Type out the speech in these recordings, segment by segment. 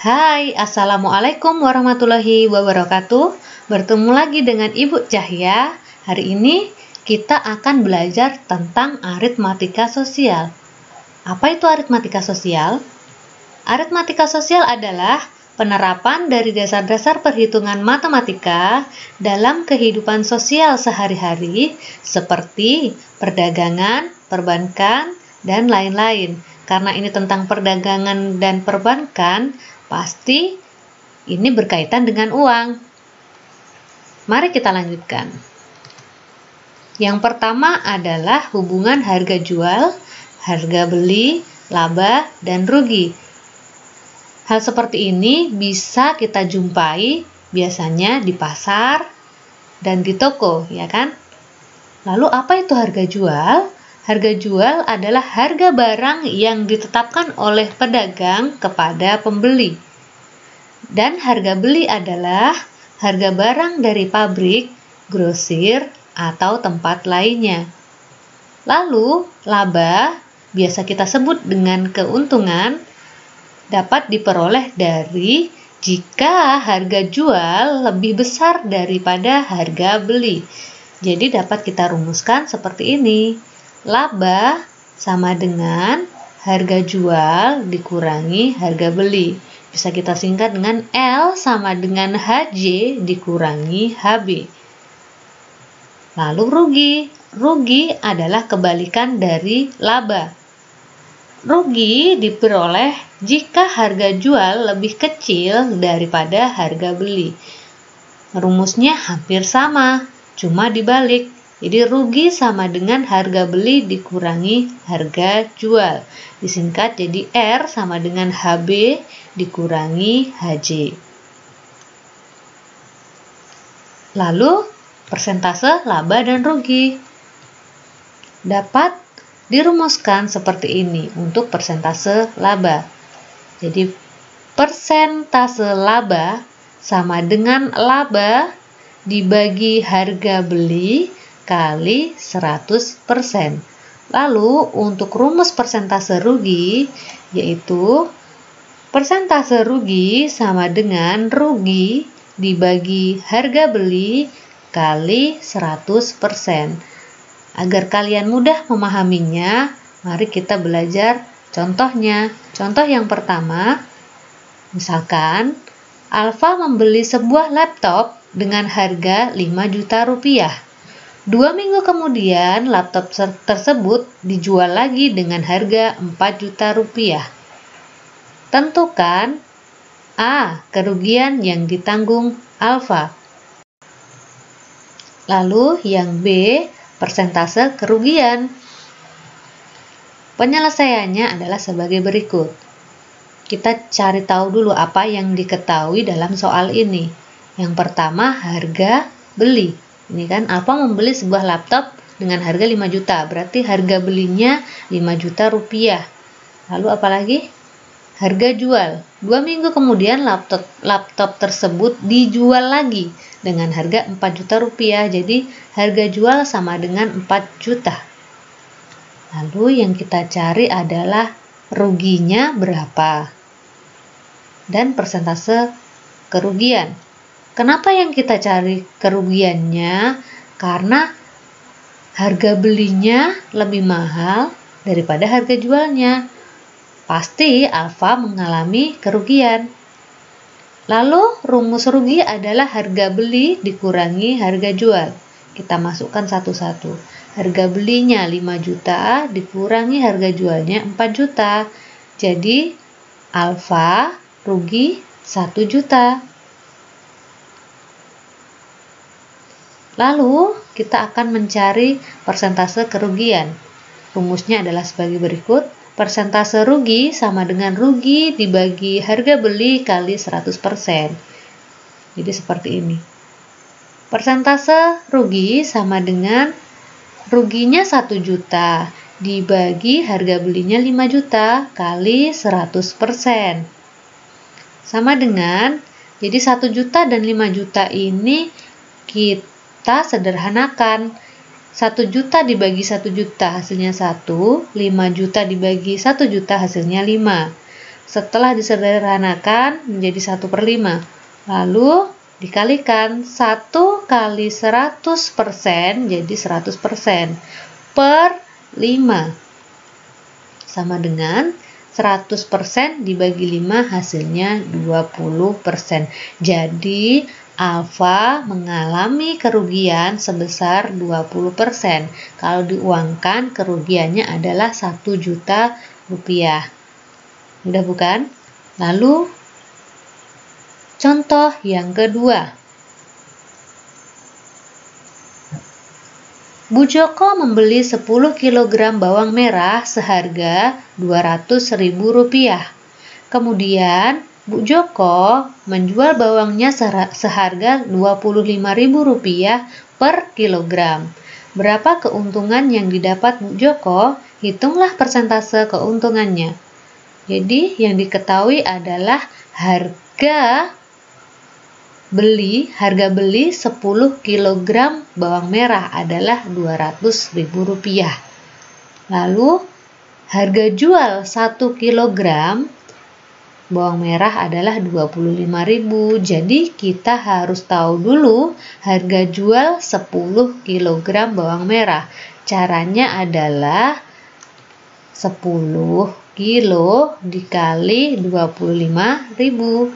Hai, Assalamualaikum warahmatullahi wabarakatuh. Bertemu lagi dengan Ibu Cahya. Hari ini kita akan belajar tentang aritmatika sosial. Apa itu aritmatika sosial? Aritmatika sosial adalah penerapan dari dasar-dasar perhitungan matematika dalam kehidupan sosial sehari-hari seperti perdagangan, perbankan, dan lain-lain. Karena ini tentang perdagangan dan perbankan, pasti ini berkaitan dengan uang. Mari kita lanjutkan. Yang pertama adalah hubungan harga jual, harga beli, laba, dan rugi. Hal seperti ini bisa kita jumpai biasanya di pasar dan di toko, ya kan? Lalu apa itu harga jual? Harga jual adalah harga barang yang ditetapkan oleh pedagang kepada pembeli. Dan harga beli adalah harga barang dari pabrik, grosir, atau tempat lainnya. Lalu, laba, biasa kita sebut dengan keuntungan, dapat diperoleh dari jika harga jual lebih besar daripada harga beli. Jadi dapat kita rumuskan seperti ini. Laba sama dengan harga jual dikurangi harga beli. Bisa kita singkat dengan L sama dengan HJ dikurangi HB. Lalu rugi. Rugi adalah kebalikan dari laba. Rugi diperoleh jika harga jual lebih kecil daripada harga beli. Rumusnya hampir sama, cuma dibalik. Jadi rugi sama dengan harga beli dikurangi harga jual. Disingkat jadi R sama dengan HB dikurangi HJ. Lalu persentase laba dan rugi dapat dirumuskan seperti ini untuk persentase laba. Jadi persentase laba sama dengan laba dibagi harga beli kali 100%. Lalu untuk rumus persentase rugi yaitu persentase rugi sama dengan rugi dibagi harga beli kali 100%. Agar kalian mudah memahaminya, mari kita belajar contohnya. Contoh yang pertama, misalkan Alfa membeli sebuah laptop dengan harga 5 juta rupiah. 2 minggu kemudian, laptop tersebut dijual lagi dengan harga 4 juta rupiah. Tentukan A. Kerugian yang ditanggung Alfa. Lalu yang B. Persentase kerugian. Penyelesaiannya adalah sebagai berikut. Kita cari tahu dulu apa yang diketahui dalam soal ini. Yang pertama, harga beli. Ini kan Alfa membeli sebuah laptop dengan harga 5 juta, berarti harga belinya 5 juta rupiah. Lalu apalagi? Harga jual. 2 minggu kemudian laptop tersebut dijual lagi dengan harga 4 juta rupiah. Jadi harga jual sama dengan 4 juta. Lalu yang kita cari adalah ruginya berapa dan persentase kerugian. Kenapa yang kita cari kerugiannya? Karena harga belinya lebih mahal daripada harga jualnya. Pasti Alfa mengalami kerugian. Lalu rumus rugi adalah harga beli dikurangi harga jual. Kita masukkan satu-satu. Harga belinya 5 juta dikurangi harga jualnya 4 juta. Jadi Alfa rugi 1 juta. Lalu kita akan mencari persentase kerugian. Rumusnya adalah sebagai berikut. Persentase rugi sama dengan rugi dibagi harga beli kali 100%. Jadi seperti ini. Persentase rugi sama dengan ruginya 1 juta dibagi harga belinya 5 juta kali 100%. Sama dengan, jadi 1 juta dan 5 juta ini kita sederhanakan. 1 juta dibagi 1 juta hasilnya 1, 5 juta dibagi 1 juta hasilnya 5. Setelah disederhanakan menjadi 1/5. Lalu dikalikan 1 kali 100% jadi 100% per 5. Sama dengan 100% dibagi 5 hasilnya 20%. Jadi Alfa mengalami kerugian sebesar 20%. Kalau diuangkan kerugiannya adalah 1 juta rupiah. Mudah bukan? Lalu contoh yang kedua. Bu Joko membeli 10 kg bawang merah seharga Rp200.000. Kemudian Bu Joko menjual bawangnya seharga Rp25.000 per kilogram. Berapa keuntungan yang didapat Bu Joko? Hitunglah persentase keuntungannya. Jadi yang diketahui adalah harga beli 10 kg bawang merah adalah Rp200.000. Lalu harga jual 1 kg bawang merah adalah Rp25.000. Jadi kita harus tahu dulu harga jual 10 kg bawang merah. Caranya adalah 10 kilo dikali 25.000. 10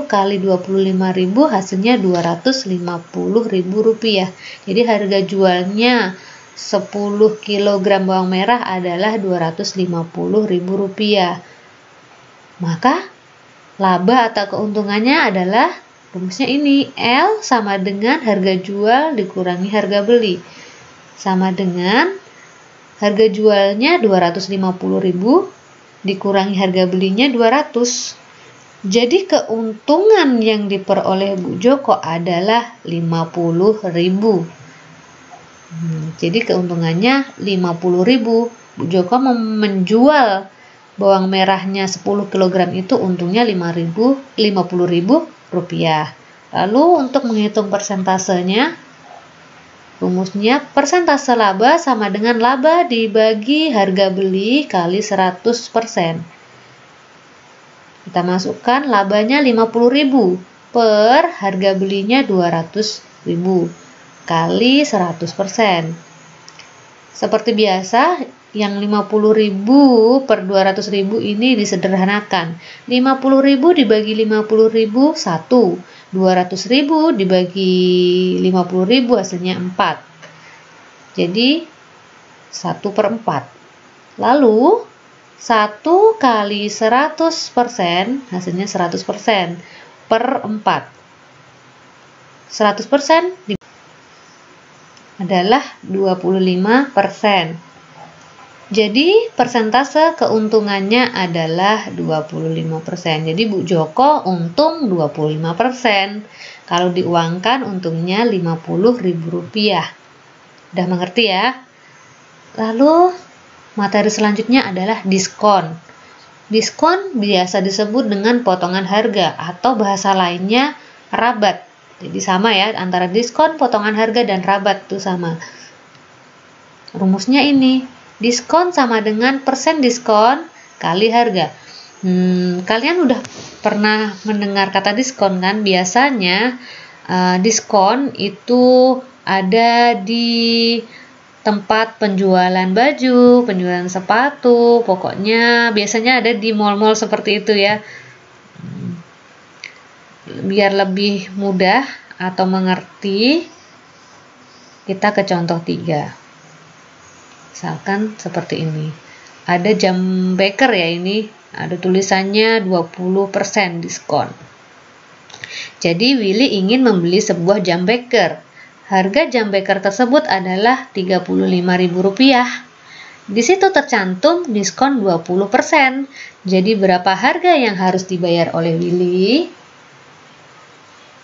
kali 25.000 hasilnya Rp250.000. Jadi harga jualnya 10 kg bawang merah adalah Rp250.000. Maka laba atau keuntungannya adalah rumusnya ini, L sama dengan harga jual dikurangi harga beli. Sama dengan harga jualnya Rp250.000 dikurangi harga belinya 200. Jadi keuntungan yang diperoleh Bu Joko adalah 50.000. Jadi keuntungannya 50.000. Bu Joko menjual bawang merahnya 10 kg itu untungnya Rp50.000. Lalu untuk menghitung persentasenya, rumusnya persentase laba sama dengan laba dibagi harga beli kali 100%. Kita masukkan labanya 50.000 per harga belinya 200.000 kali 100%. Seperti biasa, yang 50.000 per 200.000 ini disederhanakan. 50.000 dibagi 50.000 1. 200.000 dibagi 50.000 hasilnya 4. Jadi 1/4. Lalu 1 kali 100% hasilnya 100% per 4. 100% adalah 25%. Jadi persentase keuntungannya adalah 25%. Jadi Bu Joko untung 25%. Kalau diuangkan untungnya Rp50.000. Udah mengerti ya? Lalu materi selanjutnya adalah diskon. Diskon biasa disebut dengan potongan harga atau bahasa lainnya rabat. Jadi sama ya, antara diskon, potongan harga, dan rabat itu sama. Rumusnya ini, diskon sama dengan persen diskon kali harga. Kalian udah pernah mendengar kata diskon kan? Biasanya diskon itu ada di tempat penjualan baju, penjualan sepatu, pokoknya biasanya ada di mall-mall seperti itu ya. Biar lebih mudah atau mengerti, kita ke contoh 3. Misalkan seperti ini. Ada jam beker ya ini, ada tulisannya 20% diskon. Jadi Willy ingin membeli sebuah jam beker. Harga jam beker tersebut adalah Rp35.000. Di situ tercantum diskon 20%. Jadi berapa harga yang harus dibayar oleh Willy?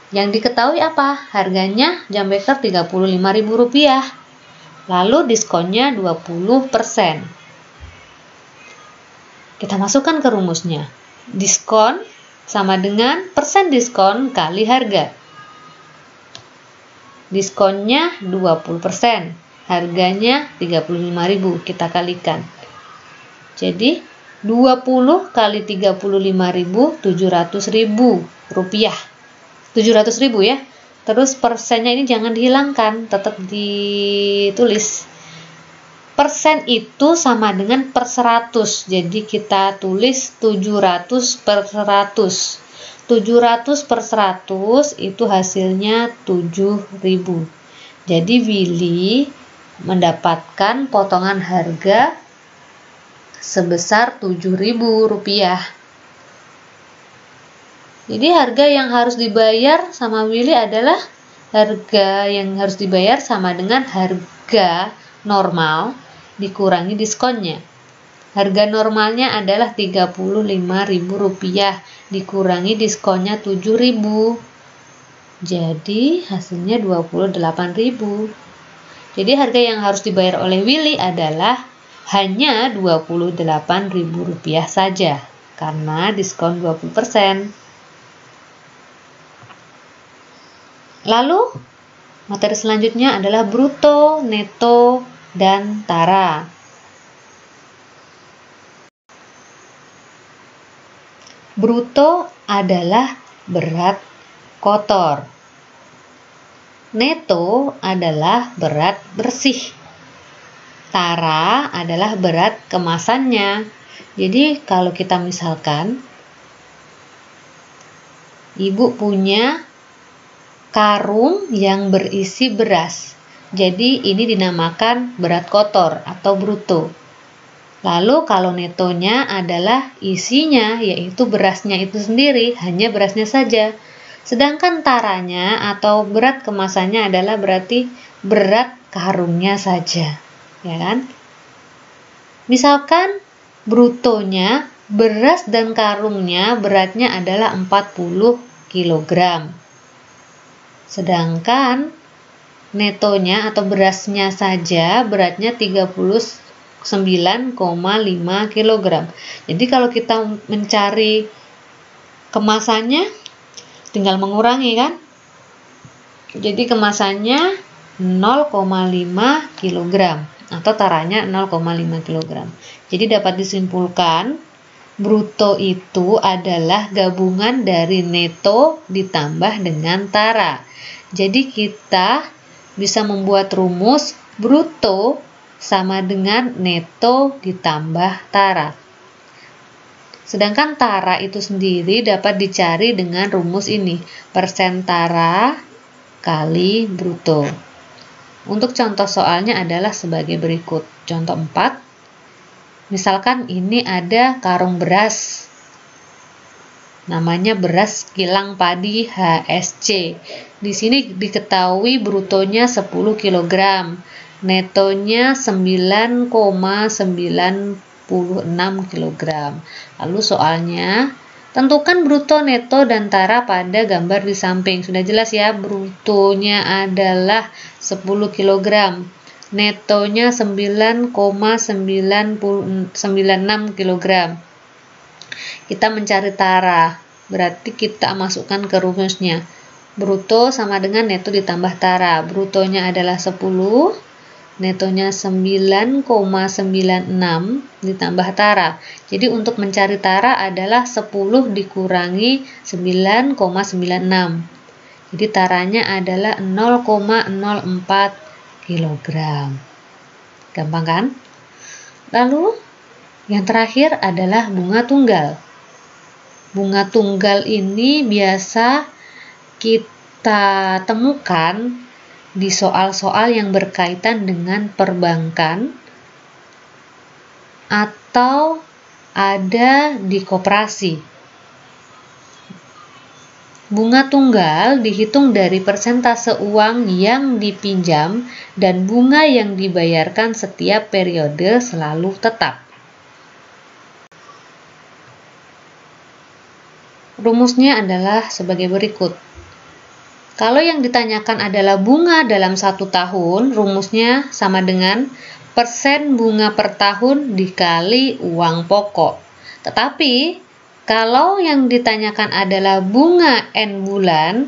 Yang diketahui apa? Harganya jam beker Rp35.000. Lalu diskonnya 20%. Kita masukkan ke rumusnya. Diskon sama dengan persen diskon kali harga. Diskonnya 20%. Harganya Rp35.000. Kita kalikan. Jadi 20 kali 35.000, 700.000 rupiah. 700.000 ya. Terus persennya ini jangan dihilangkan, tetap ditulis. Persen itu sama dengan per 100. Jadi kita tulis 700 per 100. 700 per 100 itu hasilnya 7.000. Jadi Willy mendapatkan potongan harga sebesar 7.000 rupiah. Jadi harga yang harus dibayar sama Willy adalah harga yang harus dibayar sama dengan harga normal dikurangi diskonnya. Harga normalnya adalah Rp35.000 dikurangi diskonnya 7.000. Jadi hasilnya 28.000. Jadi harga yang harus dibayar oleh Willy adalah hanya Rp28.000 saja karena diskon 20%. Lalu materi selanjutnya adalah bruto, neto, dan tara. Bruto adalah berat kotor. Neto adalah berat bersih. Tara adalah berat kemasannya. Jadi kalau kita misalkan ibu punya karung yang berisi beras. Jadi ini dinamakan berat kotor atau bruto. Lalu kalau netonya adalah isinya, yaitu berasnya itu sendiri, hanya berasnya saja. Sedangkan taranya atau berat kemasannya adalah berarti berat karungnya saja, ya kan? Misalkan brutonya, beras dan karungnya beratnya adalah 40 kg. Sedangkan netonya atau berasnya saja beratnya 39,5 kg. Jadi kalau kita mencari kemasannya tinggal mengurangi kan. Jadi kemasannya 0,5 kg atau taranya 0,5 kg. Jadi dapat disimpulkan bruto itu adalah gabungan dari neto ditambah dengan tara. Jadi kita bisa membuat rumus bruto sama dengan neto ditambah tara. Sedangkan tara itu sendiri dapat dicari dengan rumus ini, persen tara kali bruto. Untuk contoh soalnya adalah sebagai berikut. Contoh 4. Misalkan ini ada karung beras. Namanya beras kilang padi HSC. Di sini diketahui brutonya 10 kg, netonya 9,96 kg. Lalu soalnya, tentukan bruto, neto, dan tara pada gambar di samping. Sudah jelas ya, brutonya adalah 10 kg, netonya 9,96 kg. Kita mencari tara, berarti kita masukkan ke rumusnya. Bruto sama dengan neto ditambah tara. Brutonya adalah 10, netonya 9,96 ditambah tara. Jadi untuk mencari tara adalah 10 dikurangi 9,96. Jadi taranya adalah 0,04 kg. Gampang kan? Lalu yang terakhir adalah bunga tunggal. Bunga tunggal ini biasa kita temukan di soal-soal yang berkaitan dengan perbankan atau ada di koperasi. Bunga tunggal dihitung dari persentase uang yang dipinjam dan bunga yang dibayarkan setiap periode selalu tetap. Rumusnya adalah sebagai berikut. Kalau yang ditanyakan adalah bunga dalam 1 tahun, rumusnya sama dengan persen bunga per tahun dikali uang pokok. Tetapi, kalau yang ditanyakan adalah bunga N bulan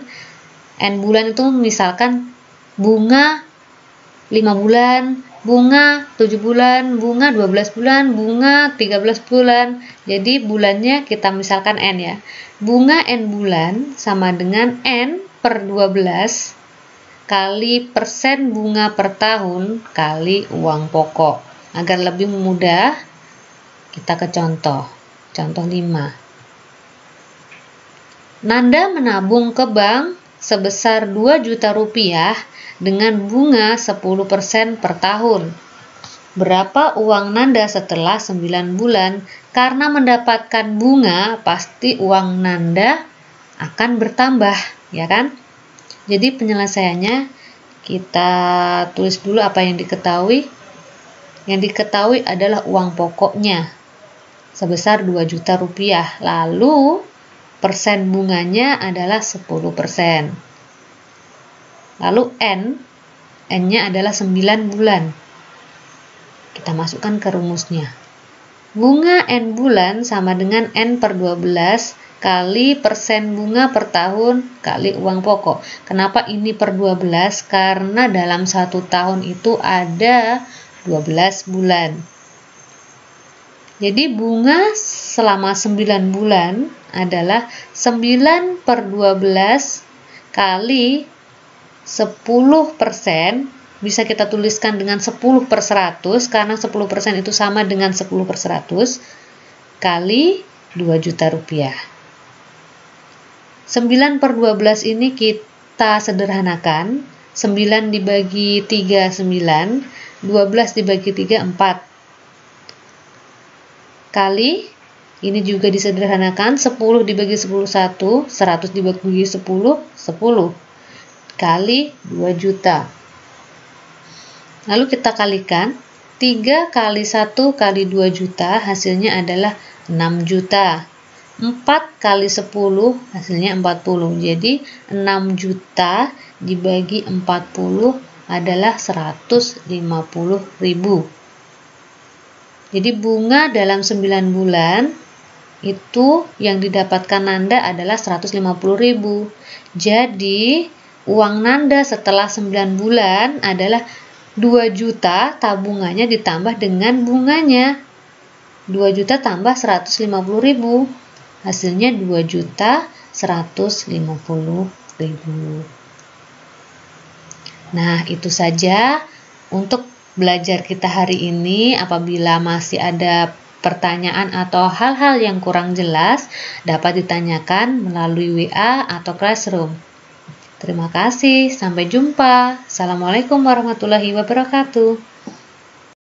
itu misalkan bunga 5 bulan, bunga 7 bulan, bunga 12 bulan, bunga 13 bulan. Jadi bulannya kita misalkan N ya. Bunga N bulan sama dengan N per 12 kali persen bunga per tahun kali uang pokok. Agar lebih mudah, kita ke contoh. Contoh 5. Nanda menabung ke bank sebesar 2 juta rupiah dengan bunga 10% per tahun. Berapa uang Nanda setelah 9 bulan? Karena mendapatkan bunga, pasti uang Nanda akan bertambah, ya kan? Jadi penyelesaiannya kita tulis dulu apa yang diketahui. Yang diketahui adalah uang pokoknya sebesar 2 juta rupiah. Lalu persen bunganya adalah 10%. Lalu N-nya adalah 9 bulan. Kita masukkan ke rumusnya. Bunga N bulan sama dengan N per 12 kali persen bunga per tahun kali uang pokok. Kenapa ini per 12? Karena dalam 1 tahun itu ada 12 bulan. Jadi bunga selama 9 bulan adalah 9 per 12 kali 10%, bisa kita tuliskan dengan 10 per 100 karena 10% itu sama dengan 10 per 100 kali 2 juta rupiah. 9 per 12 ini kita sederhanakan. 9 dibagi 3 9, 12 dibagi 3 4 kali, ini juga disederhanakan, 10 dibagi 10 1, 100 dibagi 10 10 kali 2 juta. Lalu kita kalikan, 3 kali 1 kali 2 juta hasilnya adalah 6 juta. 4 kali 10 hasilnya 40. Jadi 6 juta dibagi 40 adalah 150.000. Jadi bunga dalam 9 bulan itu yang didapatkan Nanda adalah 150.000. Jadi uang Nanda setelah 9 bulan adalah 2 juta, tabungannya ditambah dengan bunganya. 2 juta tambah 150.000. Hasilnya 2 juta 150.000. Nah, itu saja untuk belajar kita hari ini. Apabila masih ada pertanyaan atau hal-hal yang kurang jelas, dapat ditanyakan melalui WA atau Classroom. Terima kasih, sampai jumpa. Assalamualaikum warahmatullahi wabarakatuh.